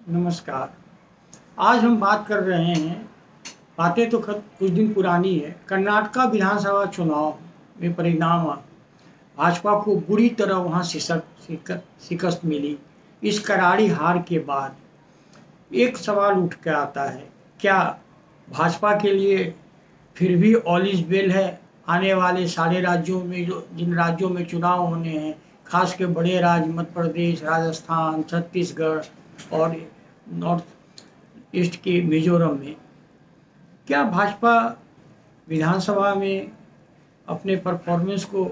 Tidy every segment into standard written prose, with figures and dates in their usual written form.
नमस्कार। आज हम बात कर रहे हैं, बातें तो कुछ दिन पुरानी है। कर्नाटका विधानसभा चुनाव में परिणाम भाजपा को बुरी तरह वहां शिकस्त मिली। इस करारी हार के बाद एक सवाल उठ के आता है, क्या भाजपा के लिए फिर भी ऑल इज वेल है? आने वाले सारे राज्यों में, जो जिन राज्यों में चुनाव होने हैं, खास के बड़े राज्य मध्य प्रदेश, राजस्थान, छत्तीसगढ़ और नॉर्थ ईस्ट के मिजोरम में, क्या भाजपा विधानसभा में अपने परफॉर्मेंस को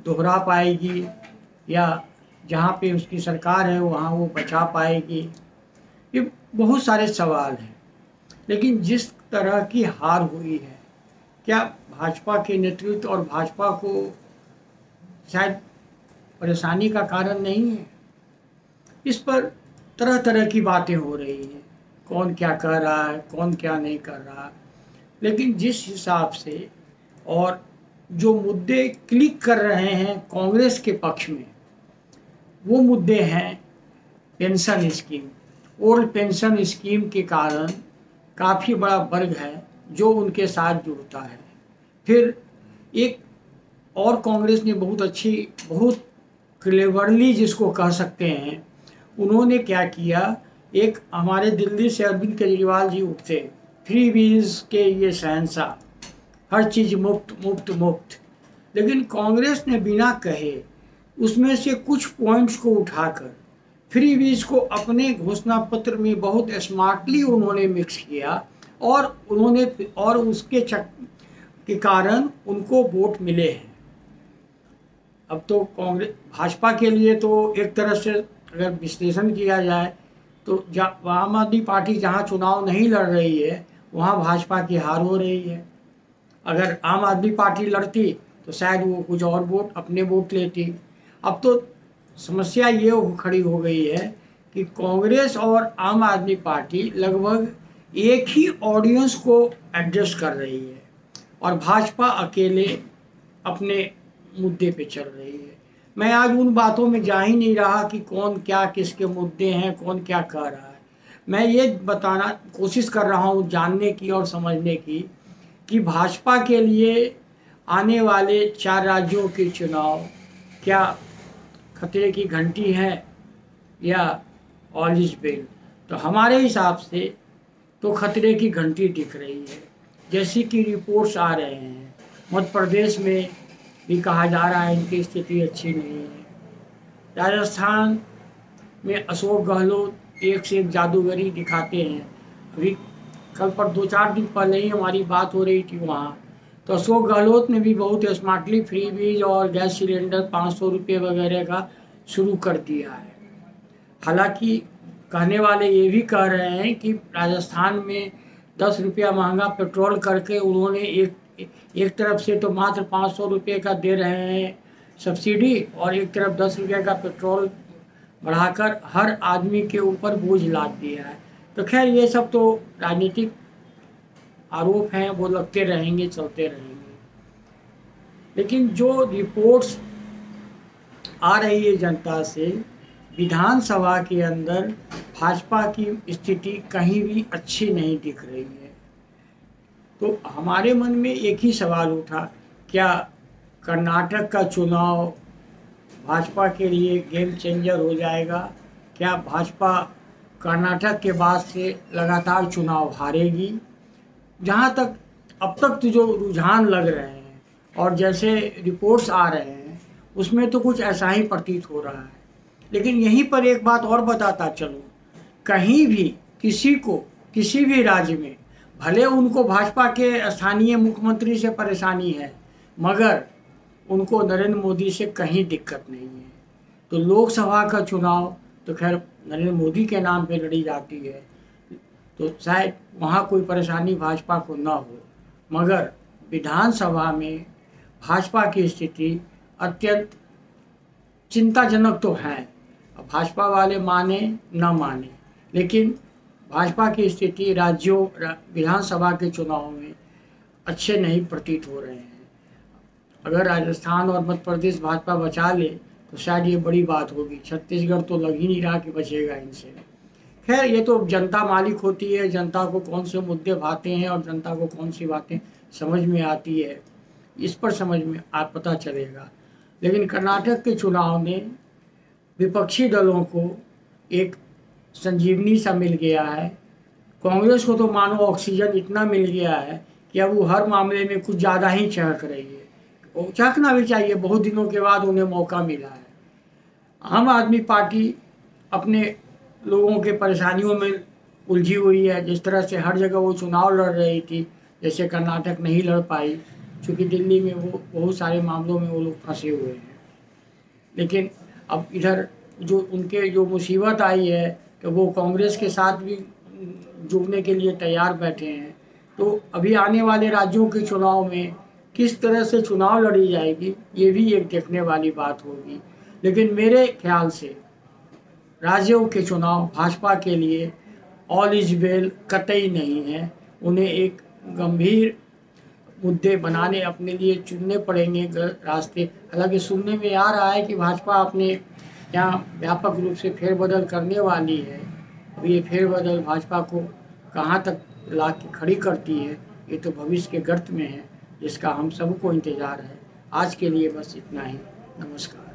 दोहरा पाएगी या जहाँ पे उसकी सरकार है वहाँ वो बचा पाएगी? ये बहुत सारे सवाल हैं। लेकिन जिस तरह की हार हुई है, क्या भाजपा के नेतृत्व और भाजपा को शायद परेशानी का कारण नहीं है? इस पर तरह तरह की बातें हो रही हैं, कौन क्या कर रहा है, कौन क्या नहीं कर रहा। लेकिन जिस हिसाब से और जो मुद्दे क्लिक कर रहे हैं कांग्रेस के पक्ष में, वो मुद्दे हैं pension scheme. Old pension scheme के कारण काफ़ी बड़ा वर्ग है जो उनके साथ जुड़ता है। फिर एक और कांग्रेस ने बहुत क्लेवरली जिसको कह सकते हैं, उन्होंने क्या किया, एक हमारे दिल्ली से अरविंद केजरीवाल जी उठते, फ्री व्हील्स के ये शहंशाह, हर चीज़ मुफ्त मुफ्त मुफ्त। लेकिन कांग्रेस ने बिना कहे उसमें से कुछ पॉइंट्स को उठाकर फ्री व्हील्स को अपने घोषणा पत्र में बहुत स्मार्टली उन्होंने मिक्स किया और उसके के कारण उनको वोट मिले हैं। अब तो कांग्रेस भाजपा के लिए तो एक तरह से अगर विश्लेषण किया जाए तो आम आदमी पार्टी जहाँ चुनाव नहीं लड़ रही है वहाँ भाजपा की हार हो रही है। अगर आम आदमी पार्टी लड़ती तो शायद वो कुछ और अपने वोट लेती। अब तो समस्या ये खड़ी हो गई है कि कांग्रेस और आम आदमी पार्टी लगभग एक ही ऑडियंस को एडजस्ट कर रही है और भाजपा अकेले अपने मुद्दे पे चल रही है। मैं आज उन बातों में जा ही नहीं रहा कि कौन क्या किसके मुद्दे हैं, कौन क्या कह रहा है। मैं ये बताना कोशिश कर रहा हूँ जानने की और समझने की कि भाजपा के लिए आने वाले 4 राज्यों के चुनाव क्या खतरे की घंटी है या ऑल इज वेल? तो हमारे हिसाब से तो खतरे की घंटी दिख रही है। जैसी कि रिपोर्ट्स आ रहे हैं, मध्य प्रदेश में भी कहा जा रहा है इनकी स्थिति अच्छी नहीं है। राजस्थान में अशोक गहलोत एक से एक जादूगरी दिखाते हैं। अभी कल पर 2-4 दिन पहले ही हमारी बात हो रही थी वहाँ, तो अशोक गहलोत ने भी बहुत स्मार्टली फ्री व्हील और गैस सिलेंडर 500 रुपये वगैरह का शुरू कर दिया है। हालांकि कहने वाले ये भी कह रहे हैं कि राजस्थान में 10 रुपया महंगा पेट्रोल करके उन्होंने एक तरफ से तो मात्र 500 रुपये का दे रहे हैं सब्सिडी और एक तरफ 10 रुपये का पेट्रोल बढ़ाकर हर आदमी के ऊपर बोझ लाद दिया है। तो खैर ये सब तो राजनीतिक आरोप हैं, वो लगते रहेंगे, चलते रहेंगे। लेकिन जो रिपोर्ट्स आ रही है जनता से, विधानसभा के अंदर भाजपा की स्थिति कहीं भी अच्छी नहीं दिख रही है। तो हमारे मन में एक ही सवाल उठा, क्या कर्नाटक का चुनाव भाजपा के लिए गेम चेंजर हो जाएगा? क्या भाजपा कर्नाटक के बाद से लगातार चुनाव हारेगी? जहाँ तक अब तक तो जो रुझान लग रहे हैं और जैसे रिपोर्ट्स आ रहे हैं उसमें तो कुछ ऐसा ही प्रतीत हो रहा है। लेकिन यहीं पर एक बात और बताता चलूँ, कहीं भी किसी को किसी भी राज्य में भले उनको भाजपा के स्थानीय मुख्यमंत्री से परेशानी है, मगर उनको नरेंद्र मोदी से कहीं दिक्कत नहीं है। तो लोकसभा का चुनाव तो खैर नरेंद्र मोदी के नाम पे लड़ी जाती है, तो शायद वहाँ कोई परेशानी भाजपा को ना हो, मगर विधानसभा में भाजपा की स्थिति अत्यंत चिंताजनक तो है। अब भाजपा वाले माने न माने, लेकिन भाजपा की स्थिति राज्यों विधानसभा के चुनाव में अच्छे नहीं प्रतीत हो रहे हैं। अगर राजस्थान और मध्य प्रदेश भाजपा बचा ले तो शायद ये बड़ी बात होगी। छत्तीसगढ़ तो लग ही नहीं रहा कि बचेगा इनसे। खैर ये तो जनता मालिक होती है, जनता को कौन से मुद्दे भाते हैं और जनता को कौन सी बातें समझ में आती है, इस पर समझ में पता चलेगा। लेकिन कर्नाटक के चुनाव ने विपक्षी दलों को एक संजीवनी सा मिल गया है। कांग्रेस को तो मानो ऑक्सीजन इतना मिल गया है कि अब वो हर मामले में कुछ ज़्यादा ही चहक रही है। वो चहकना भी चाहिए, बहुत दिनों के बाद उन्हें मौका मिला है। आम आदमी पार्टी अपने लोगों के परेशानियों में उलझी हुई है। जिस तरह से हर जगह वो चुनाव लड़ रही थी, जैसे कर्नाटक नहीं लड़ पाई, क्योंकि दिल्ली में वो बहुत सारे मामलों में वो लोग फंसे हुए हैं। लेकिन अब इधर जो उनके जो मुसीबत आई है, तो वो कांग्रेस के साथ भी जुड़ने के लिए तैयार बैठे हैं। तो अभी आने वाले राज्यों के चुनाव में किस तरह से चुनाव लड़ी जाएगी, ये भी एक देखने वाली बात होगी। लेकिन मेरे ख्याल से राज्यों के चुनाव भाजपा के लिए ऑल इज वेल कतई नहीं है। उन्हें एक गंभीर मुद्दे बनाने अपने लिए चुनने पड़ेंगे रास्ते। हालांकि सुनने में आ रहा है कि भाजपा अपने यहाँ व्यापक रूप से फेरबदल करने वाली है। अब ये फेरबदल भाजपा को कहाँ तक ला के खड़ी करती है, ये तो भविष्य के गर्त में है, जिसका हम सबको इंतज़ार है। आज के लिए बस इतना ही। नमस्कार।